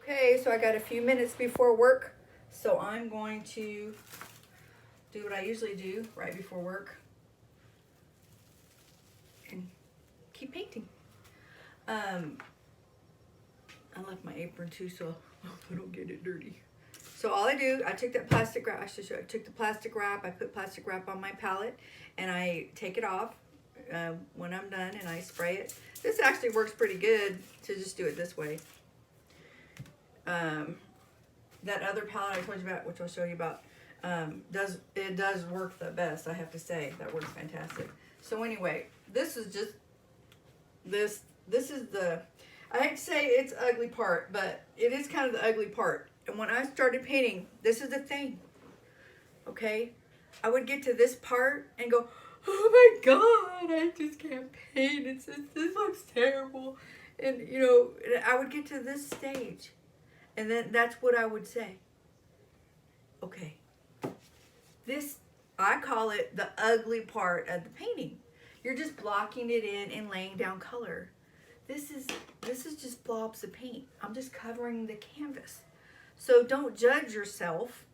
Okay, so I got a few minutes before work, so I'm going to do what I usually do right before work and keep painting. I left my apron too, so I don't get it dirty. So all I do, I took that plastic wrap. I should show. I took the plastic wrap. I put plastic wrap on my palette, and I take it off when I'm done, and I spray it. This actually works pretty good to just do it this way. That other palette I told you about, which I'll show you about, does work the best. I have to say that works fantastic. So anyway, this is just this. This is the. I hate to say it's the ugly part, but it is kind of the ugly part. And when I started painting, this is the thing. Okay, I would get to this part and go, "Oh my God, I just can't paint. This looks terrible." And you know, I would get to this stage. And then that's what I would say. Okay. This, I call it the ugly part of the painting. You're just blocking it in and laying down color. This is just blobs of paint. I'm just covering the canvas. So don't judge yourself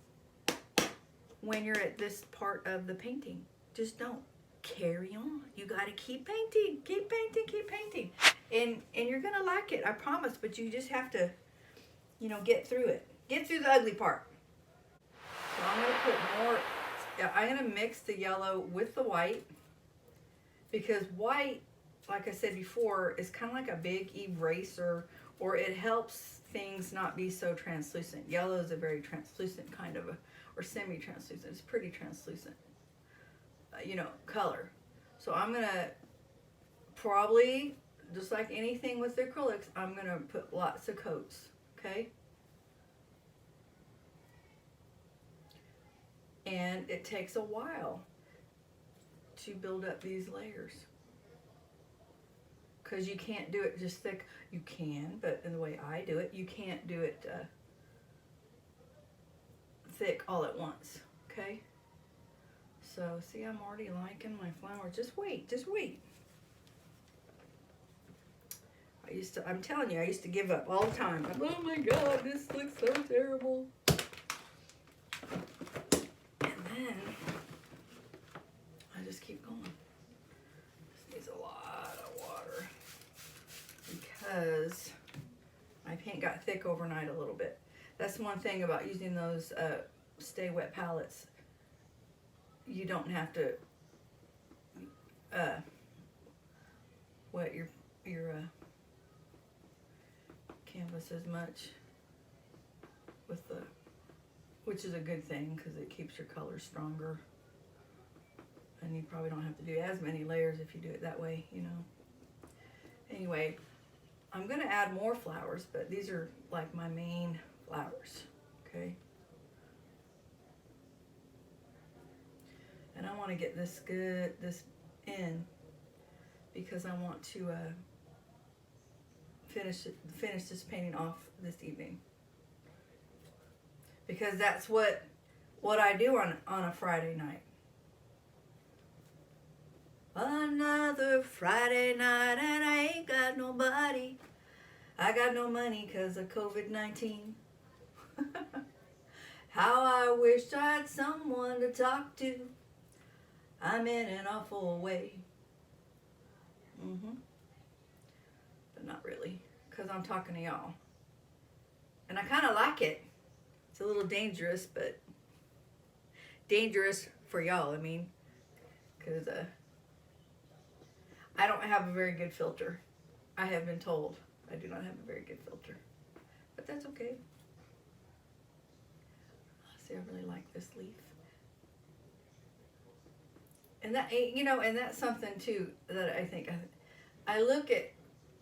when you're at this part of the painting. Just don't. Carry on. You got to keep painting. Keep painting. Keep painting. And you're going to like it, I promise. But you just have to, you know, get through it. Get through the ugly part. So I'm going to put more, I'm going to mix the yellow with the white, because white, like I said before, is kind of like a big eraser, or it helps things not be so translucent. Yellow is a very translucent kind of, or semi-translucent. It's pretty translucent, you know, color. So I'm going to probably, just like anything with the acrylics, I'm going to put lots of coats. Okay, and it takes a while to build up these layers, because you can't do it just thick. You can, but in the way I do it, you can't do it thick all at once. Okay, so see, I'm already liking my flowers. Just wait, just wait. I'm telling you, I used to give up all the time. Oh my God, this looks so terrible. And then I just keep going. This needs a lot of water because my paint got thick overnight a little bit. That's one thing about using those Stay Wet palettes. You don't have to wet your canvas as much with the, which is a good thing because it keeps your colors stronger, and you probably don't have to do as many layers if you do it that way, you know. Anyway, I'm gonna add more flowers, but these are like my main flowers. Okay, and I want to get this in, because I want to finish this painting off this evening, because that's what I do on a Friday night. Another Friday night and I ain't got nobody. I got no money because of COVID-19. How I wish I had someone to talk to. I'm in an awful way. But not really, because I'm talking to y'all. And I kind of like it. It's a little dangerous, but dangerous for y'all, I mean, because I don't have a very good filter. I have been told I do not have a very good filter, but that's okay. See, I really like this leaf. And that, you know, and that's something too that I think, I look at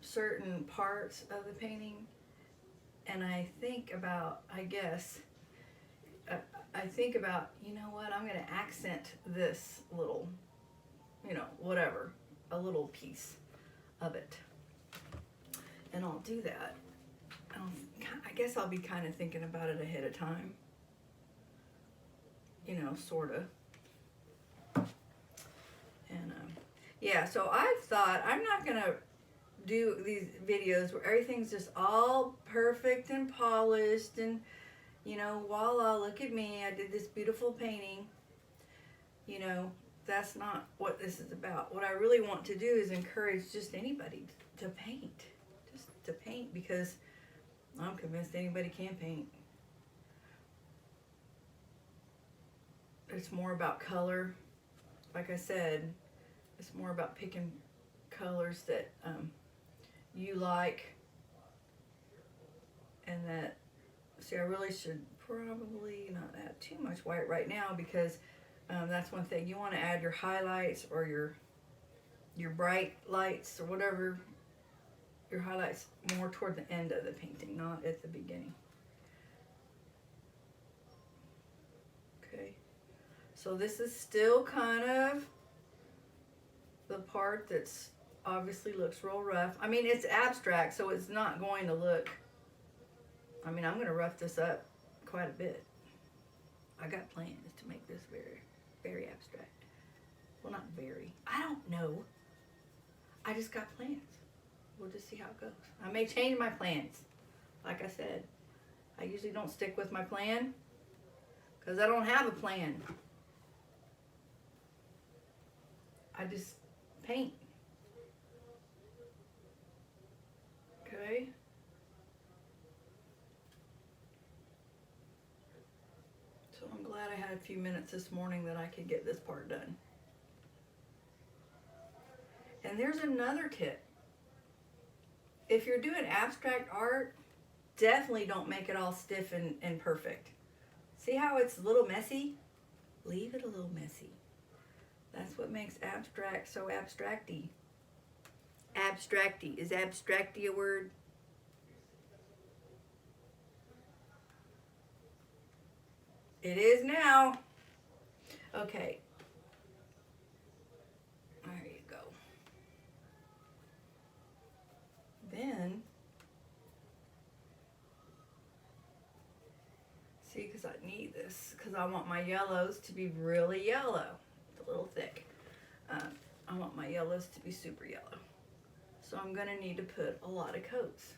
certain parts of the painting and I think about, I guess, I think about, you know what, I'm going to accent this little, you know, whatever, a little piece of it. And I'll do that. I guess I'll be kind of thinking about it ahead of time. You know, sort of. And yeah, so I thought I'm not going to do these videos where everything's just all perfect and polished and, you know, voila, look at me, I did this beautiful painting. You know, that's not what this is about. What I really want to do is encourage just anybody to paint. Just to paint, because I'm convinced anybody can paint. It's more about color. Like I said, it's more about picking colors that you like, and that, see, I really should probably not add too much white right now, because that's one thing. You want to add your highlights or your bright lights or whatever, your highlights more toward the end of the painting, not at the beginning. Okay, so this is still kind of the part that's obviously looks real rough. I mean, it's abstract, so it's not going to look, I mean, I'm going to rough this up quite a bit. I got plans to make this very, very abstract. Well, not very. I don't know. I just got plans. We'll just see how it goes. I may change my plans. Like I said, I usually don't stick with my plan because I don't have a plan. I just paint. Okay. So I'm glad I had a few minutes this morning that I could get this part done. And there's another tip. If you're doing abstract art, definitely don't make it all stiff and perfect. See how it's a little messy? Leave it a little messy. That's what makes abstract so abstracty. Abstracty. Is abstracty a word? It is now. Okay. There you go. Then, see, because I need this, because I want my yellows to be really yellow. It's a little thick. I want my yellows to be super yellow. So I'm going to need to put a lot of coats.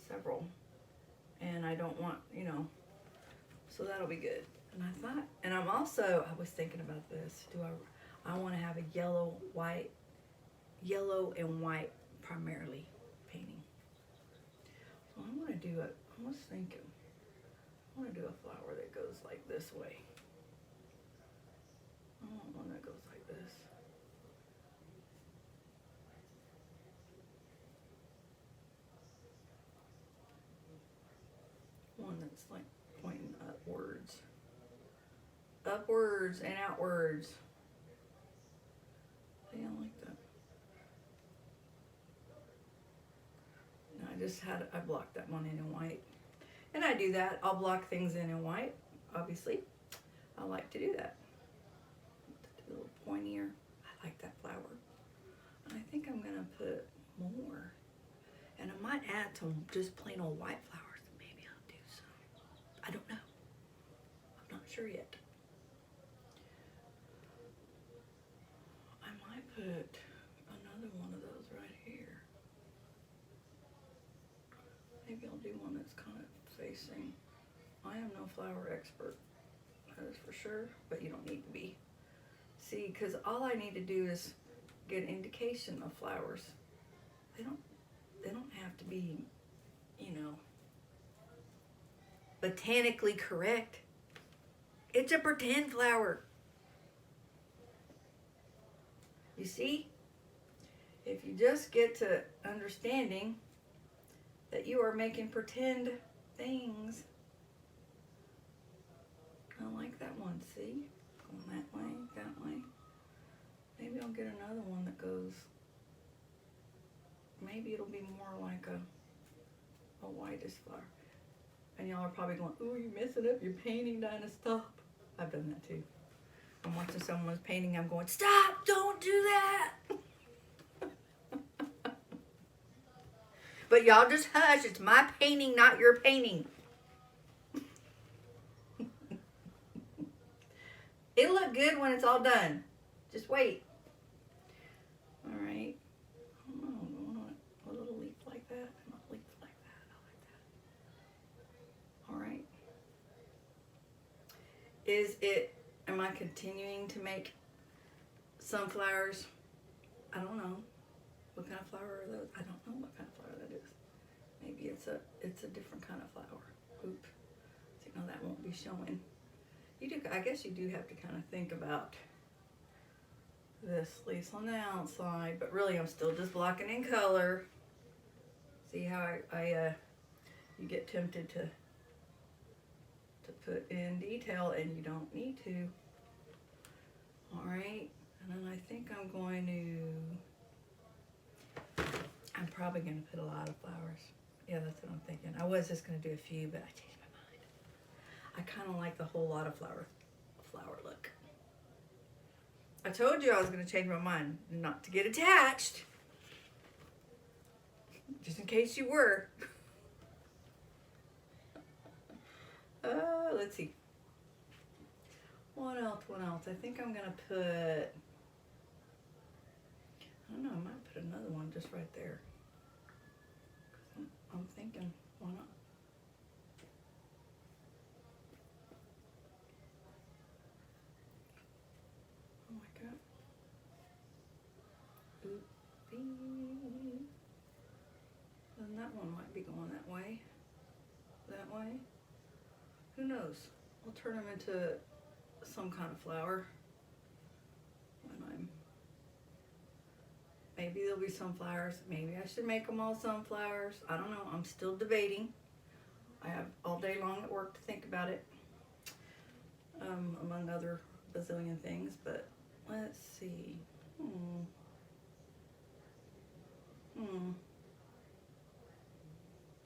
Several. And I don't want, you know, so that'll be good. And I thought, and I'm also, I was thinking about this. I want to have a yellow and white primarily painting. So I'm going to do it. I was thinking, I want to do a flower that goes like this way. I want one that goes like this. One that's like pointing upwards. Upwards and outwards. See, I like that. And I blocked that one in white. And I do that. I'll block things in white, obviously. I like to do that. A little pointier. I like that flower. And I think I'm going to put more. And I might add some just plain old white flowers. Maybe I'll do some. I don't know. I'm not sure yet. I might put another one of those right here. Maybe I'll do one that's kind of facing. I am no flower expert, that is for sure, but you don't need to be. See, because all I need to do is get an indication of flowers. They don't have to be, you know, botanically correct. It's a pretend flower. You see? If you just get to understanding that you are making pretend things. I like that one, see? Going that way, that way. Maybe I'll get another one that goes, maybe it'll be more like a whitish flower. And y'all are probably going, ooh, you're messing up your painting, Dinah, stop. I've done that too. I'm watching someone's painting, I'm going, stop, don't do that. But y'all just hush, it's my painting, not your painting. It'll look good when it's all done. Just wait. All right. Oh, am I continuing to make sunflowers? I don't know. What kind of flower are those? I don't know what kind of flower that is. Maybe it's a different kind of flower. Oop. So, no, that won't be showing. I guess you do have to kind of think about this leaf on the outside, but really I'm still just blocking in color. See how you get tempted to put in detail and you don't need to. All right, and then I think I'm probably going to put a lot of flowers. Yeah, that's what I'm thinking. I was just going to do a few, but I changed my mind. I kind of like the whole lot of flower look. I told you I was going to change my mind, not to get attached. Just in case you were. Let's see. What else? I think I'm going to put, I don't know, I might put another one just right there. I'm thinking, why not? Oh my God. Oopsie. Then that one might be going that way. That way. Who knows? I'll turn them into some kind of flower when maybe there'll be sunflowers. Maybe I should make them all sunflowers. I don't know. I'm still debating. I have all day long at work to think about it, among other bazillion things. But let's see.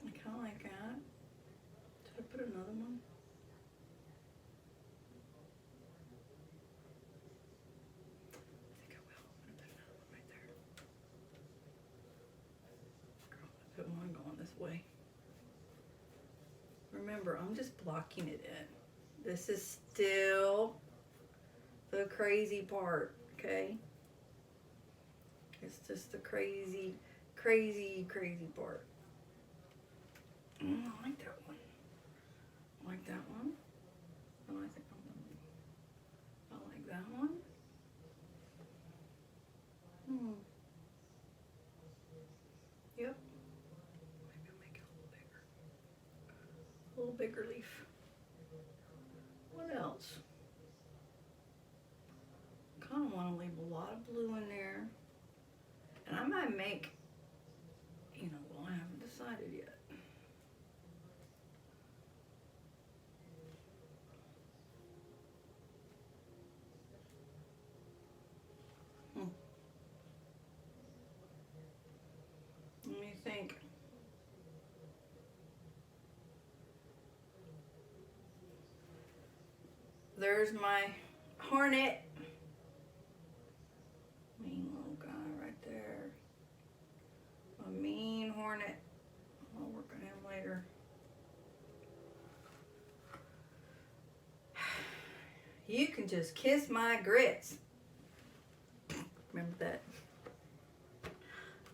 I kind of like that. Should I put another one? I think I will. I'm going to put another one right there. Put one going this way. Remember, I'm just blocking it in. This is still the crazy part, okay? It's just the crazy part. I like that one. I like that one. And I think I like that one. Yep. Maybe I'll make it a little bigger. A little bigger leaf. What else? Kind of want to leave a lot of blue in there. And I might make, well, I haven't decided yet. Let me think. There's my hornet. Mean little guy right there. A mean hornet. I'll work on him later. You can just kiss my grits. Remember that?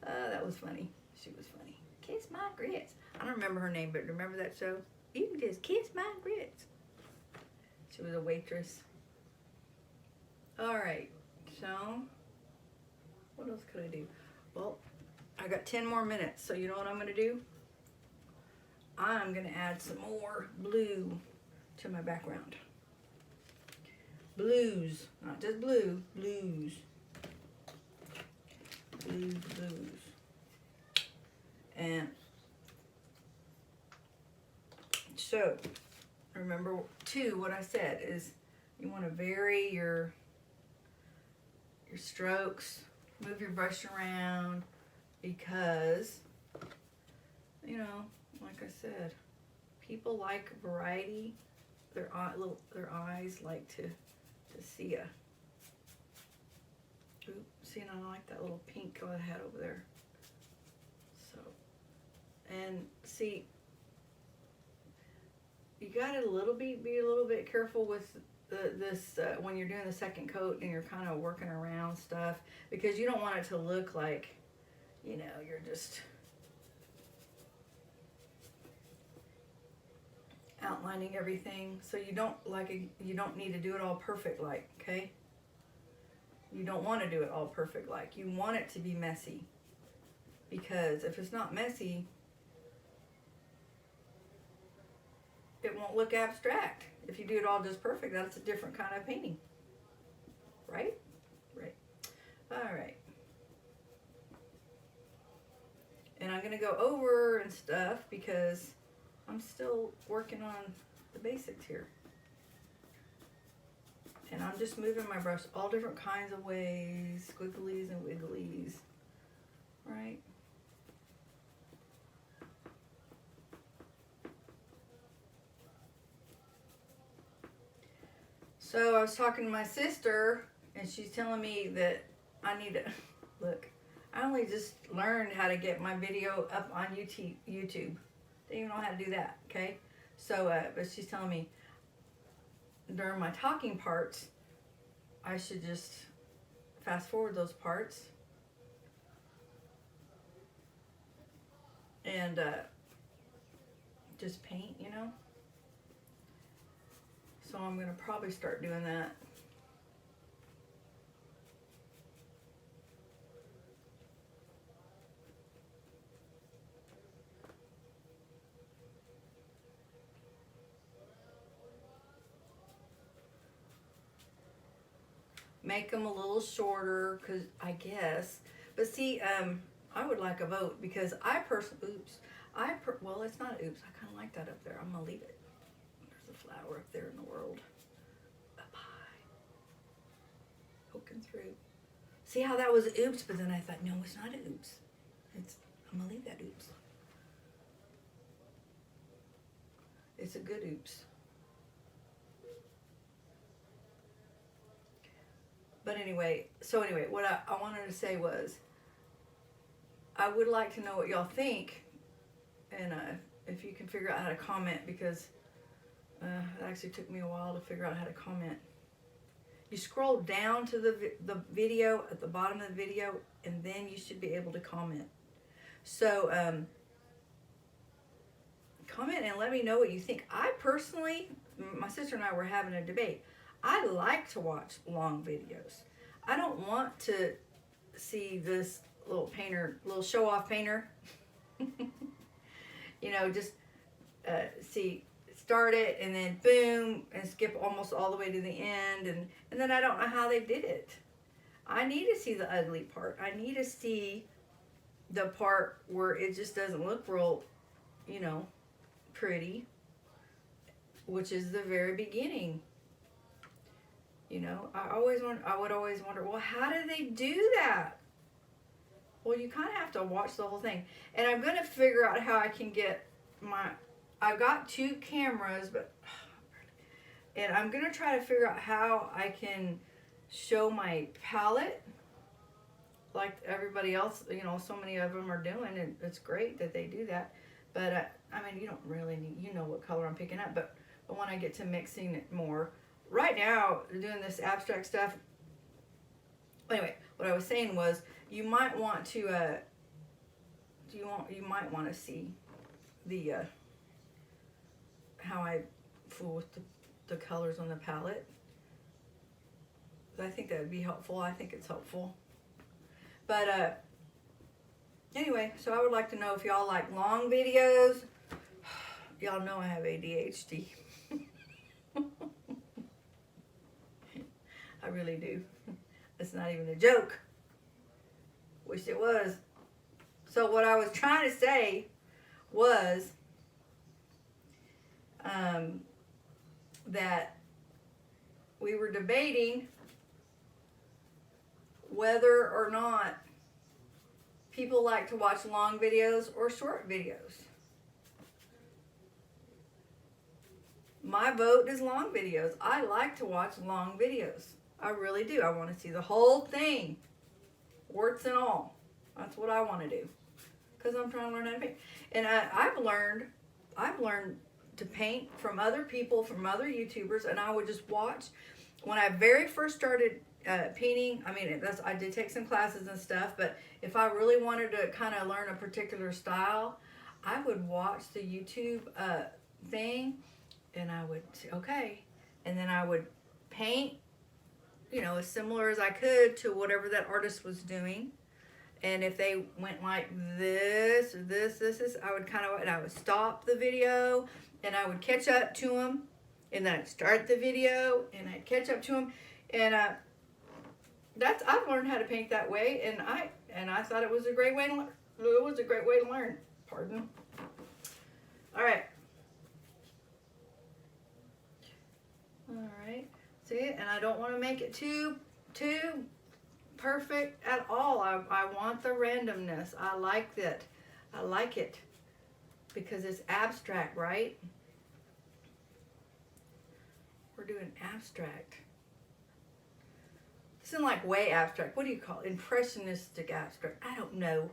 That was funny. She was funny. Kiss my grits. I don't remember her name, but remember that show? You can just kiss my grits. She was a waitress. All right. So, what else could I do? Well, I got 10 more minutes. So you know what I'm going to do? I'm going to add some more blue to my background. Blues. Not just blue. Blues. Blues. And so, remember too, what I said is you want to vary your strokes, move your brush around, because, like I said, people like variety. Their eyes like to see a. Ooh, see, and I like that little pink I had over there. So, and see, you got to be a little bit careful with this when you're doing the second coat and you're kind of working around stuff, because you don't want it to look like, you're just outlining everything. So you don't you don't need to do it all perfect like, okay? You don't want to do it all perfect like. You want it to be messy. Because if it's not messy, it won't look abstract. If you do it all just perfect, that's a different kind of painting. Right? Right. All right. And I'm going to go over and stuff because I'm still working on the basics here. And I'm just moving my brush all different kinds of ways, squigglies and wigglies. Right? So I was talking to my sister, and she's telling me that I need to, look, I only just learned how to get my video up on YouTube. Didn't even know how to do that, okay? So, but she's telling me during my talking parts, I should just fast forward those parts. And just paint, you know? So I'm going to probably start doing that. Make them a little shorter, because I guess. But see, I would like a vote because I personally, well, it's not oops. I kind of like that up there. I'm going to leave it. There's a flower up there in the world. Up high. Poking through. See how that was oops, but then I thought, no, it's not an oops. I'm going to leave that oops. It's a good oops. But anyway, what I wanted to say was, I would like to know what y'all think, and if you can figure out how to comment, because it actually took me a while to figure out how to comment. You scroll down to the video at the bottom of the video, and then you should be able to comment. So comment and let me know what you think. I personally, my sister and I were having a debate. I like to watch long videos. I don't want to see this little show-off painter. You know, just start it and then boom, and skip almost all the way to the end, and then I don't know how they did it. I need to see the ugly part. I need to see the part where it just doesn't look real, you know, pretty, which is the very beginning. You know, I would always wonder, well, how do they do that? Well, you kind of have to watch the whole thing. And I'm going to figure out how I can get I've got 2 cameras, and I'm going to try to figure out how I can show my palette like everybody else, you know, so many of them are doing, and it's great that they do that. But, I mean, you don't really need, you know what color I'm picking up, but when I get to mixing it more, right now, doing this abstract stuff, anyway, what I was saying was, you might want to, you might want to see the, how I fool with the colors on the palette. I think that would be helpful. I think it's helpful. But, anyway, so I would like to know if y'all like long videos. Y'all know I have ADHD. I really do. It's not even a joke. Wish it was. So what I was trying to say was that we were debating whether or not people like to watch long videos or short videos. My vote is long videos. I like to watch long videos. I really do. I want to see the whole thing, warts and all. That's what I want to do, because I'm trying to learn how to paint. And I've learned to paint from other people, from other YouTubers, and I would just watch. When I very first started painting, I mean, I did take some classes and stuff, but if I really wanted to kind of learn a particular style, I would watch the YouTube thing, And I would say, okay. And then I would paint, you know, as similar as I could to whatever that artist was doing. And if they went like this or this, I would and I would stop the video and I would catch up to them. And then I'd start the video and I'd catch up to them. And I've learned how to paint that way. And I thought it was a great way to learn. It was a great way to learn. Pardon. All right. All right. See, and I don't want to make it too perfect at all. I want the randomness. I like it. I like it because it's abstract, right? We're doing abstract. This isn't like way abstract. What do you call it? Impressionistic abstract. I don't know.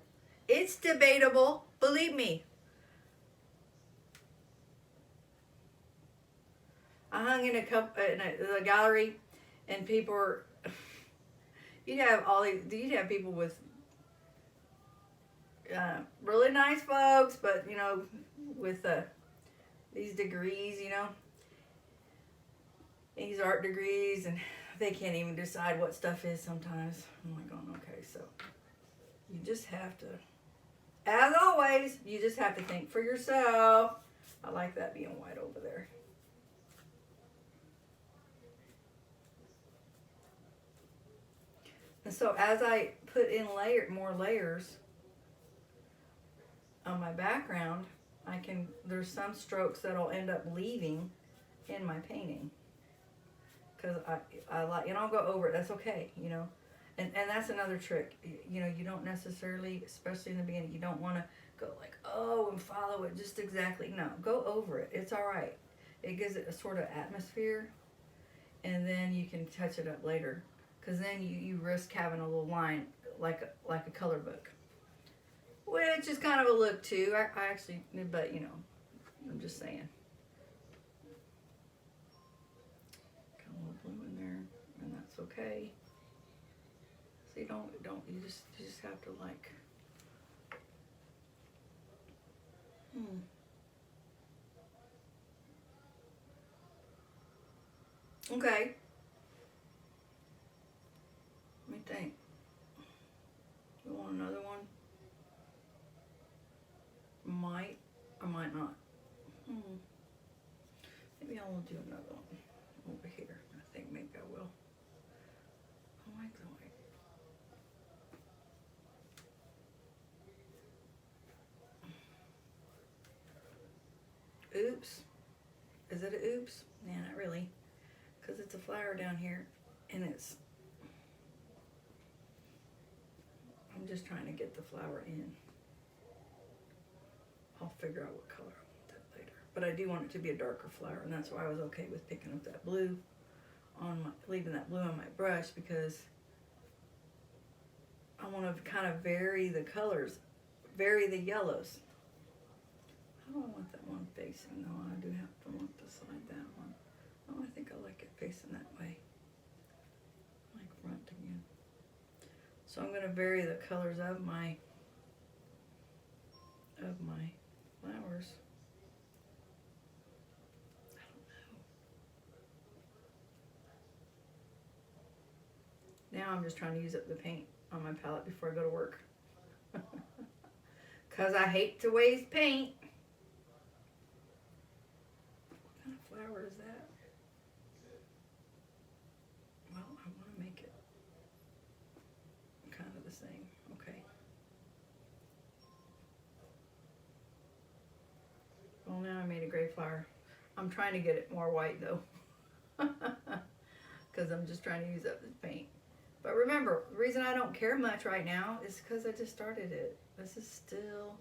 It's debatable. Believe me. I hung in a gallery, and people were. You'd have people with really nice folks, but you know, with these degrees, you know, these art degrees, and they can't even decide what stuff is sometimes. I'm like, going, okay, so you just have to, as always, you just have to think for yourself. I like that being white over there. And so as I put in more layers on my background, there's some strokes that'll end up leaving in my painting. Because I like, and I'll go over it, that's okay, you know. And that's another trick. You know, you don't necessarily, especially in the beginning, you don't want to go like, oh, and follow it just exactly. No, go over it. It's all right. It gives it a sort of atmosphere. And then you can touch it up later. Because then you risk having a little line like a color book, which is kind of a look too. I actually, but you know, I'm just saying. Got a little blue in there, and that's okay. So you just have to like. Okay. Let me think. You want another one? Might or might not. Maybe I will do another one over here. I think maybe I will. I like the white. Oops. Is it an oops? Yeah, not really. Because it's a flower down here and I'm just trying to get the flower in. I'll figure out what color I want that later. But I do want it to be a darker flower, and that's why I was okay with picking up that blue leaving that blue on my brush, because I want to kind of vary the colors, vary the yellows. How do I want that one facing? No, I do have to want to slide that one. Oh, I think I like it facing that way. Like front again. So I'm going to vary the colors of my flowers. I don't know. Now I'm just trying to use up the paint on my palette before I go to work. Because I hate to waste paint. What kind of flower is that? Well, I want to make it kind of the same. Okay. Well, now I made a gray flower. I'm trying to get it more white though. Because I'm just trying to use up this paint. But remember, the reason I don't care much right now is because I just started it. This is still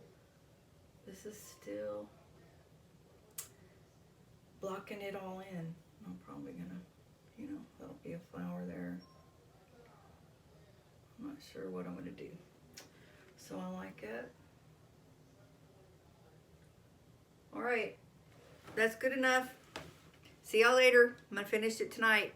blocking it all in. I'm probably gonna, that'll be a flower there. I'm not sure what I'm gonna do. So I like it. All right, that's good enough. See y'all later. I'm gonna finish it tonight.